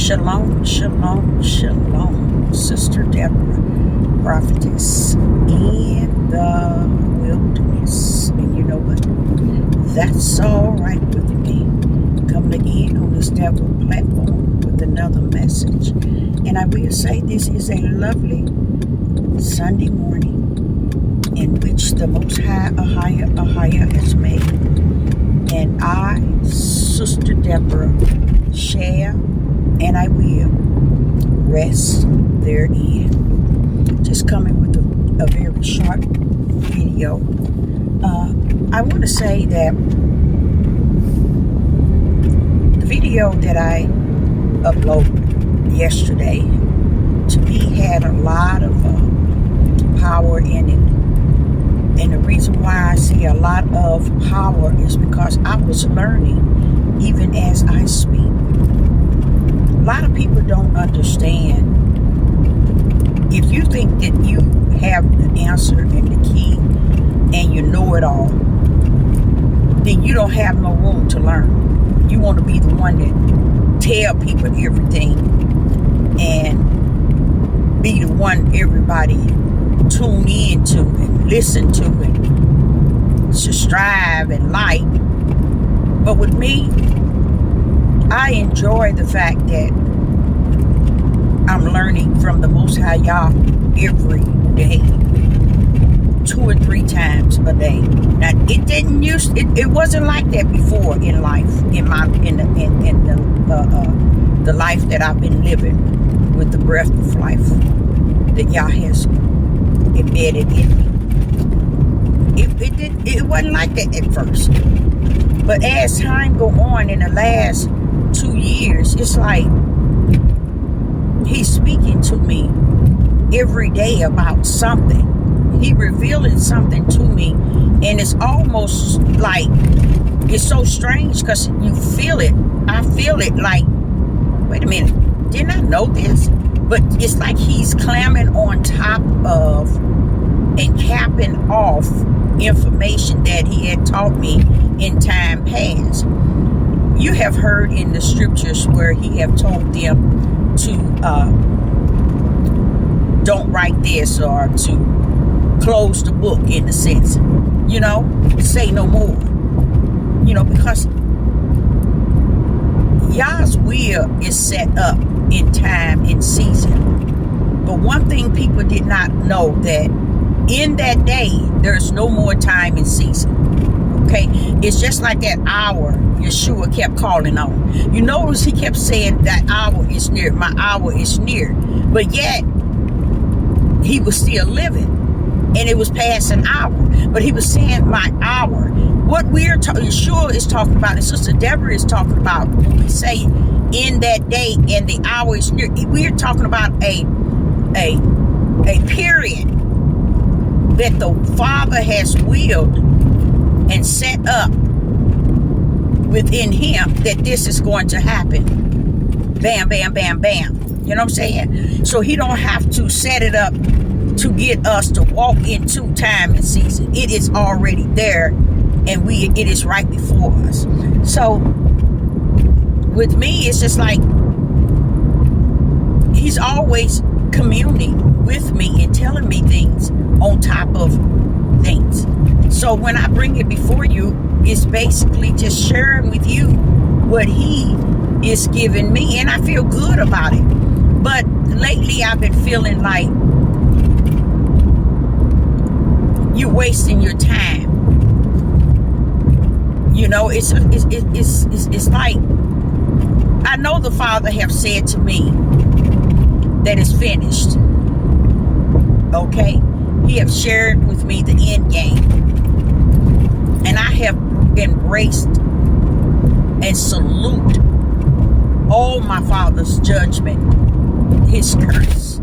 Shalom, shalom, shalom, Sister Deborah, prophetess in the wilderness. And you know what? That's all right with me. Coming again on this Deborah platform with another message. And I will say this is a lovely Sunday morning in which the Most High, Ahia has made. And I, Sister Deborah, share and I will rest therein. Just coming with a very short video. I want to say that the video that I uploaded yesterday to me had a lot of power in it. And the reason why I see a lot of power is because I was learning even as I speak. A lot of people don't understand. If you think that you have the answer and the key and you know it all, then you don't have no room to learn. You want to be the one that tell people everything and be the one everybody tune in to and listen to and subscribe and like. But with me, I enjoy the fact that I'm learning from the Most High Yah every day, 2 or 3 times a day. Now it wasn't like that before in life, in the life that I've been living with the breath of life that Yah has embedded in me. It wasn't like that at first. But as time go on in the last 2 years, it's like he's speaking to me every day about something. He revealing something to me, and it's almost like it's so strange because you feel it. I feel it like, wait a minute, didn't I know this? But it's like he's clamming on top of and capping off information that he had taught me in time past. You have heard in the scriptures where he have told them to don't write this, or to close the book, in a sense, say no more, because Yah's will is set up in time and season. But one thing people did not know, that in that day there's no more time and season. Okay, it's just like that hour Yeshua kept calling on. You notice he kept saying that hour is near, my hour is near. But yet he was still living, and it was past an hour. But he was saying my hour. What Yeshua is talking about, and Sister Deborah is talking about, when we say in that day and the hour is near, we're talking about a period that the Father has willed and set up within him, that this is going to happen. Bam, bam, bam, bam. You know what I'm saying? So he don't have to set it up to get us to walk into time and season. It is already there, and it is right before us. So with me, it's just like he's always communing with me and telling me things on top of things. So when I bring it before you, it's basically just sharing with you what he is giving me, and I feel good about it. But lately I've been feeling like you're wasting your time. It's like, I know the Father have said to me that it's finished. Okay? He have shared with me the end game. And I have embraced and salute all my Father's judgment, his curse,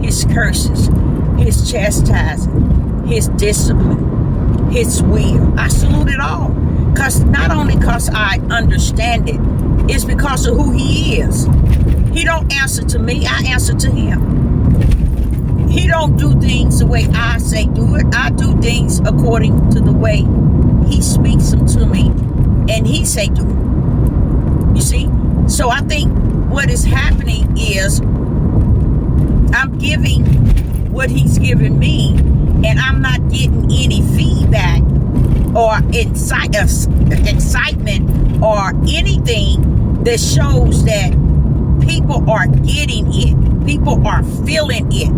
his curses, his chastising, his discipline, his will. I salute it all. Not only because I understand it, it's because of who he is. He don't answer to me, I answer to him. He don't do things the way I say do it. I do things according to the way he speaks them to me, and he say do it. You see? So I think what is happening is I'm giving what he's giving me, and I'm not getting any feedback or excitement or anything that shows that people are getting it, people are feeling it.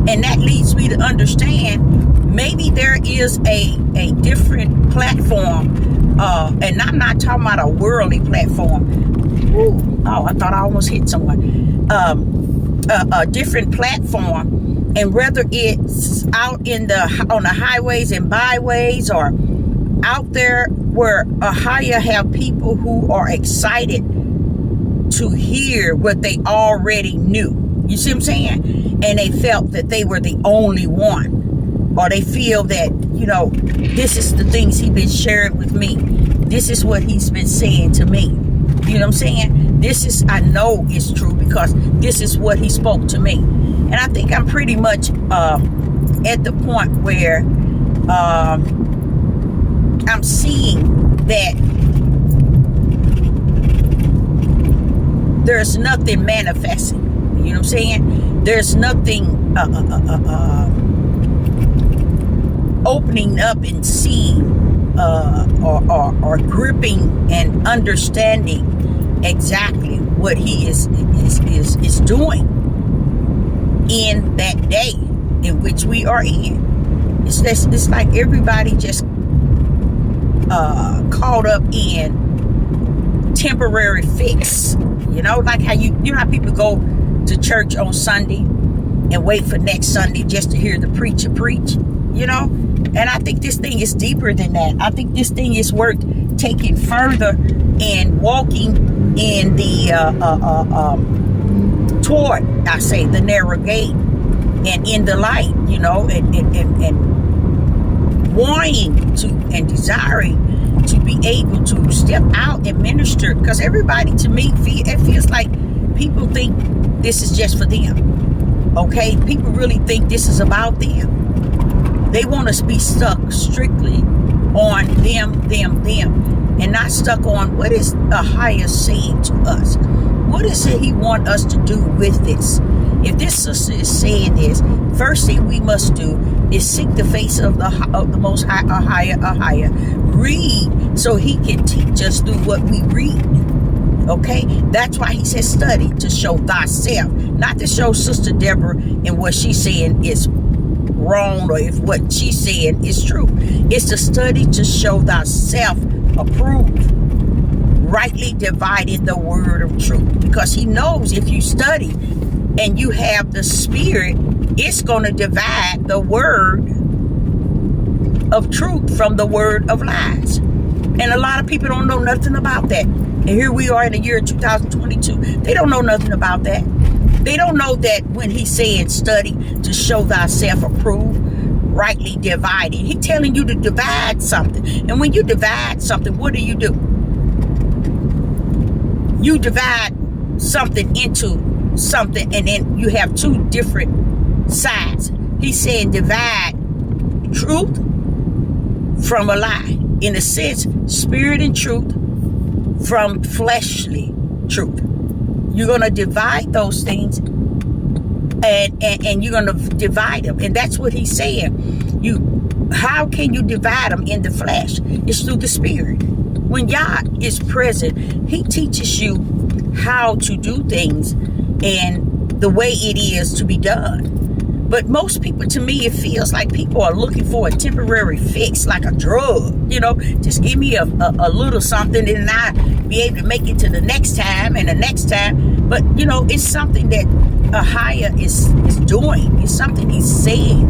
And that leads me to understand maybe there is a different platform, and I'm not talking about a worldly platform. Ooh, oh, I thought I almost hit someone. A different platform, and whether it's out on the highways and byways, or out there where Ahaya have people who are excited to hear what they already knew. You see what I'm saying? And they felt that they were the only one, or they feel that, this is the things he's been sharing with me. This is what he's been saying to me. You know what I'm saying? I know it's true because this is what he spoke to me. And I think I'm pretty much at the point where I'm seeing that there's nothing manifesting. You know what I'm saying? There's nothing opening up and seeing or gripping and understanding exactly what he is doing in that day in which we are in. It's like everybody just caught up in temporary fix. Like how how people go to church on Sunday and wait for next Sunday just to hear the preacher preach, And I think this thing is deeper than that. I think this thing is worth taking further and walking in the toward, I say, the narrow gate and in the light, and wanting to and desiring to be able to step out and minister. Because everybody, to me, it feels like people think this is just for them. Okay? People really think this is about them. They want us to be stuck strictly on them, and not stuck on what is the higher saying to us. What is it he want us to do with this? If this sister is saying this, first thing we must do is seek the face of the Most High, Ahaya. Read so he can teach us through what we read. Okay? That's why he says study to show thyself. Not to show Sister Deborah and what she's saying is wrong, or if what she's saying is true. It's to study to show thyself approved, rightly dividing the word of truth. Because he knows if you study and you have the Spirit, it's going to divide the word of truth from the word of lies. And a lot of people don't know nothing about that. And here we are in the year 2022. They don't know nothing about that. They don't know that when he's saying study to show thyself approved, rightly dividing, he's telling you to divide something. And when you divide something, what do? You divide something into something, and then you have two different sides. He's saying divide truth from a lie. In a sense, spirit and truth from fleshly truth. You're going to divide those things, and you're going to divide them. And that's what he's saying. How can you divide them in the flesh? It's through the Spirit. When Yah is present, he teaches you how to do things and the way it is to be done. But most people, to me, it feels like people are looking for a temporary fix, like a drug. Just give me a little something, and I'll be able to make it to the next time and the next time. But, it's something that Ahaya is doing. It's something he's saying.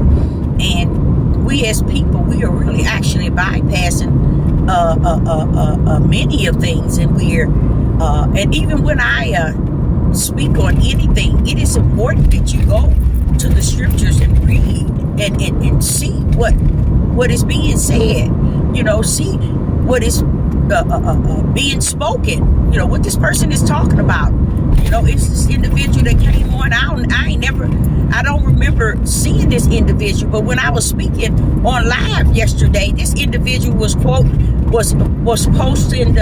And we as people, we are really actually bypassing many of things. And and even when I speak on anything, it is important that you go to the scriptures and read and see what is being said, see what is being spoken, what this person is talking about. It's this individual that came on. I don't remember seeing this individual, but when I was speaking on live yesterday, this individual was posting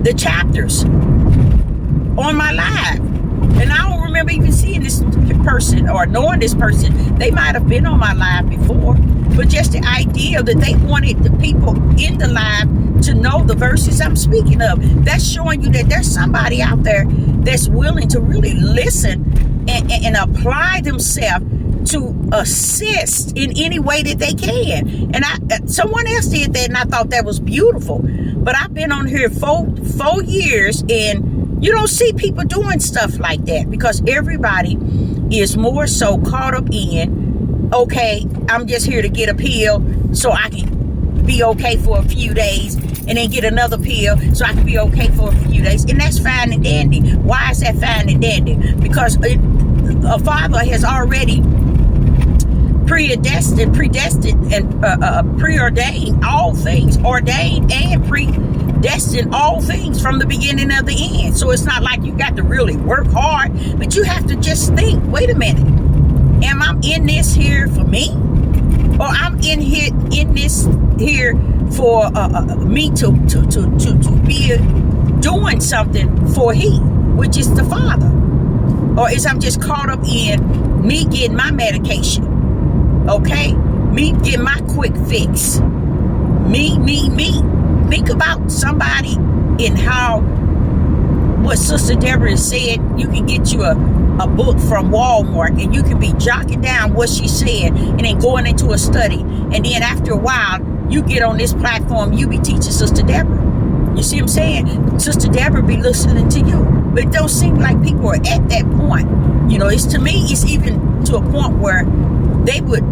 the chapters on my live. And I don't remember even seeing this person or knowing this person. They might have been on my live before, but just the idea that they wanted the people in the live to know the verses I'm speaking of. That's showing you that there's somebody out there that's willing to really listen and apply themselves to assist in any way that they can. And someone else did that, and I thought that was beautiful. But I've been on here 4 years, and you don't see people doing stuff like that because everybody is more so caught up in, okay, I'm just here to get a pill so I can be okay for a few days, and then get another pill so I can be okay for a few days. And that's fine and dandy. Why is that fine and dandy? Because a father has already predestined and preordained all things, ordained and predestined all things from the beginning of the end. So it's not like you got to really work hard, but you have to just think, wait a minute, am I in this here for me? Or I'm in this here for me to be doing something for he, which is the Father? Or is I'm just caught up in me getting my medication? Okay, me get my quick fix. Me. Think about somebody in how what Sister Deborah said. You can get you a book from Walmart and you can be jotting down what she said and then going into a study. And then after a while, you get on this platform, you be teaching Sister Deborah. You see what I'm saying? Sister Deborah be listening to you. But it don't seem like people are at that point. You know, it's to me, it's even to a point where they would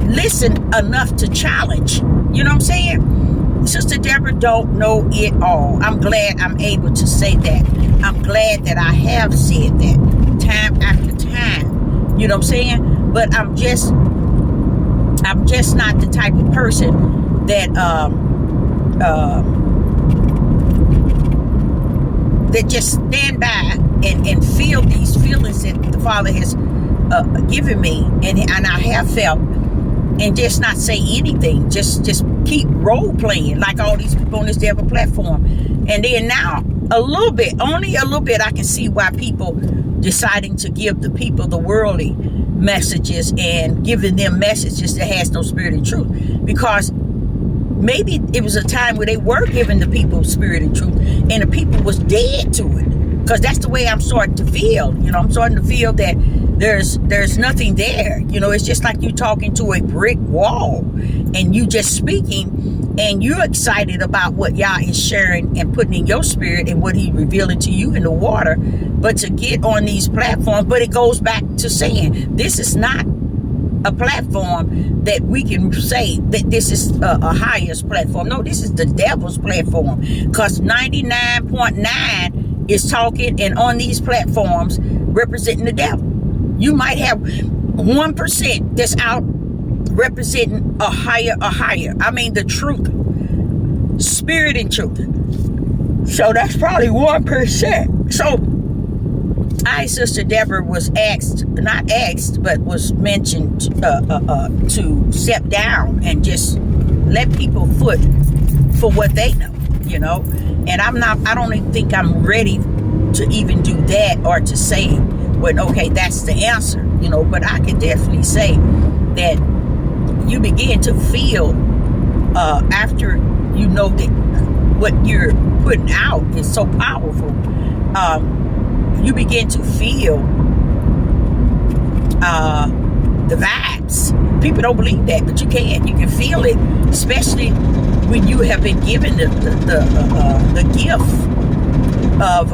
listen enough to challenge. You know what I'm saying? Sister Deborah don't know it all. I'm glad I'm able to say that. I'm glad that I have said that time after time. You know what I'm saying? But I'm just not the type of person that that just stand by and feel these feelings that the Father has given me, and I have felt, and just not say anything, just keep role playing like all these people on this devil platform. And then now only a little bit, I can see why people deciding to give the people the worldly messages and giving them messages that has no spirit and truth, because maybe it was a time where they were giving the people spirit and truth and the people was dead to it. Because that's the way I'm starting to feel. You know, I'm starting to feel that there's nothing there. You know, it's just like you talking to a brick wall and you just speaking and you're excited about what Yah is sharing and putting in your spirit and what he revealing to you in the water. But to get on these platforms, but it goes back to saying this is not a platform that we can say that this is a highest platform. No, this is the devil's platform, because 99.9 is talking and on these platforms representing the devil. You might have 1% that's out representing a higher. I mean the truth, spirit and truth. So that's probably 1%. So Sister Deborah was was mentioned to step down and just let people foot for what they know, you know. And I don't even think I'm ready to even do that or to say, well, okay, that's the answer, you know. But I can definitely say that you begin to feel after you know that what you're putting out is so powerful. You begin to feel the vibes. People don't believe that, but you can. You can feel it, especially when you have been given the gift of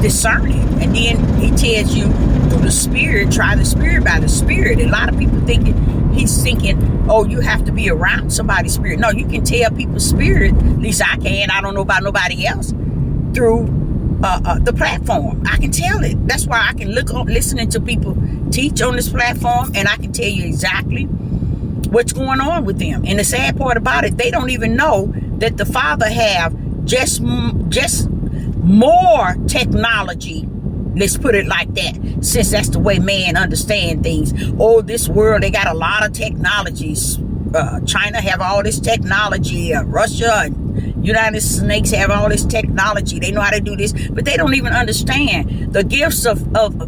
discerning. And then he tells you through the Spirit, try the Spirit by the Spirit. And a lot of people he's thinking, oh, you have to be around somebody's spirit. No, you can tell people's spirit. At least I can. I don't know about nobody else. Through the platform, I can tell it. That's why I can listening to people teach on this platform, and I can tell you exactly what's going on with them. And the sad part about it, they don't even know that the Father have just more technology. Let's put it like that, since that's the way man understand things. Oh, this world, they got a lot of technologies. China have all this technology. Russia and United Snakes have all this technology. They know how to do this, but they don't even understand the gifts of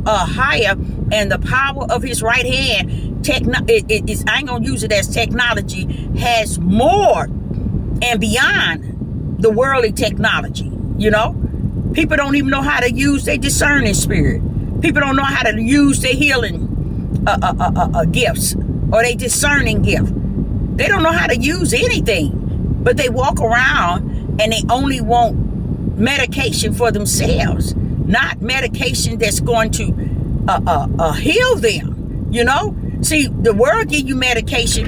higher and the power of his right hand. I ain't gonna use it as technology, has more and beyond the worldly technology. People don't even know how to use their discerning spirit. People don't know how to use their healing gifts or their discerning gift. They don't know how to use anything, but they walk around and they only want medication for themselves, not medication that's going to heal them. See, the world give you medication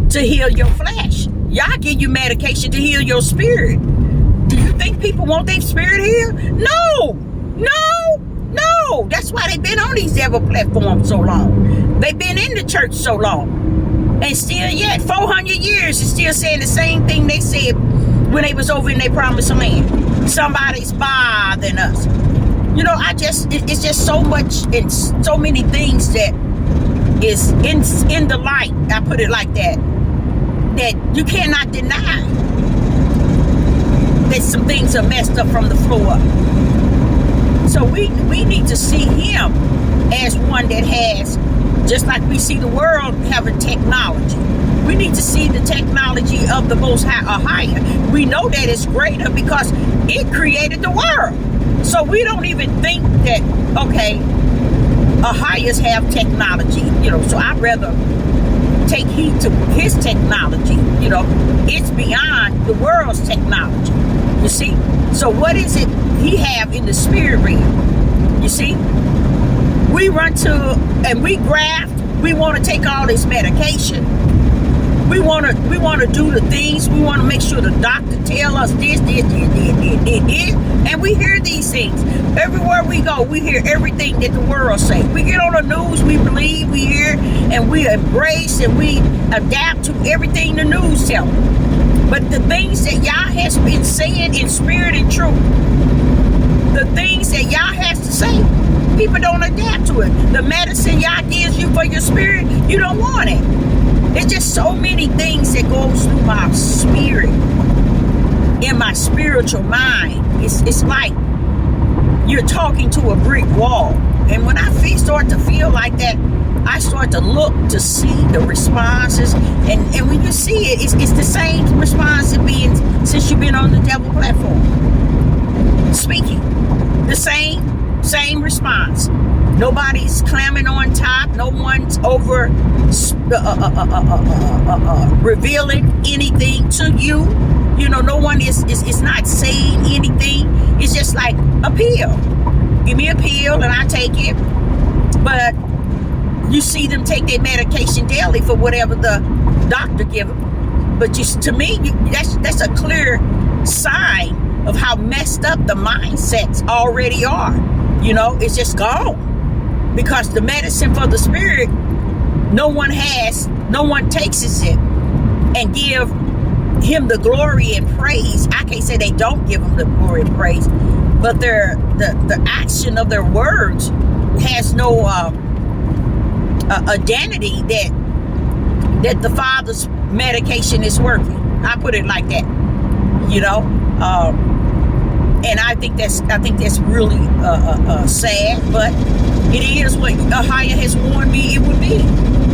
to heal your flesh. Y'all give you medication to heal your spirit. Do you think people want their spirit healed? No. That's why they've been on these devil platforms so long. They've been in the church so long. And still yet, 400 years, is still saying the same thing they said when they was over in their promised land. Somebody's bothering us. It's just so much and so many things that is in the light. I put it like that you cannot deny that some things are messed up from the floor up. So we need to see him as one that has, just like we see the world having technology. We need to see the technology of the Most High or higher. We know that it's greater because it created the world. So we don't even think that, okay, Ahias have technology, so I'd rather take heed to his technology. It's beyond the world's technology. You see? So what is it he have in the spirit realm? You see? We run to and we graft. We want to take all this medication. We want to do the things. We want to make sure the doctor tell us this, and we hear these things everywhere we go. We hear everything that the world say. We get on the news. We believe. We hear, and we embrace, and we adapt to everything the news tell us. But the things that Yah has been saying in spirit and truth, the things that Yah has to say, people don't adapt to it. The medicine Yah gives you for your spirit, you don't want it. It's just so many things that goes through my spirit, in my spiritual mind. It's like you're talking to a brick wall. And when I start to feel like that, I start to look to see the responses. And when you see it, it's the same response it being since you've been on the devil platform. Speaking. The same response. Nobody's clamming on top. No one's over revealing anything to you. No one is not saying anything. It's just like a pill. Give me a pill and I take it. But you see them take their medication daily for whatever the doctor give them. But to me, that's a clear sign of how messed up the mindsets already are. It's just gone. Because the medicine for the spirit, no one takes it and give him the glory and praise. I can't say they don't give him the glory and praise, but the action of their words has no identity that the Father's medication is working. I put it like that, and I think that's really sad, but it is what Ahia has warned me it would be.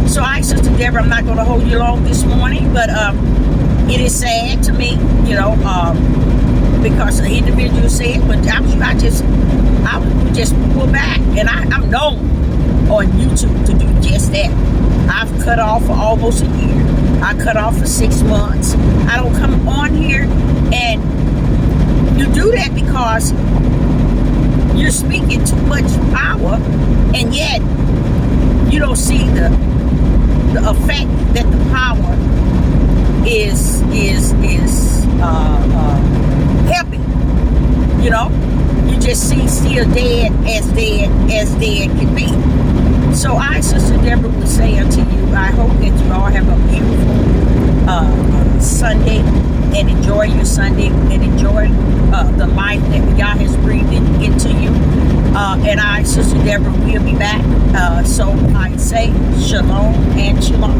So Sister Deborah, I'm not going to hold you long this morning, but it is sad to me, because an individual said, but I would just pull back, and I'm known on YouTube to do just that. I've cut off for almost a year. I cut off for 6 months. I don't come on here, and you do that because you're speaking too much power, and yet you don't see the effect that the power is helping. You just see still dead as dead can be. So Sister Deborah, would say unto you, I hope that you all have a beautiful Sunday, and enjoy your Sunday, and enjoy the life that Yah has breathed into you. And Sister Deborah, will be back. So I say shalom and shalom.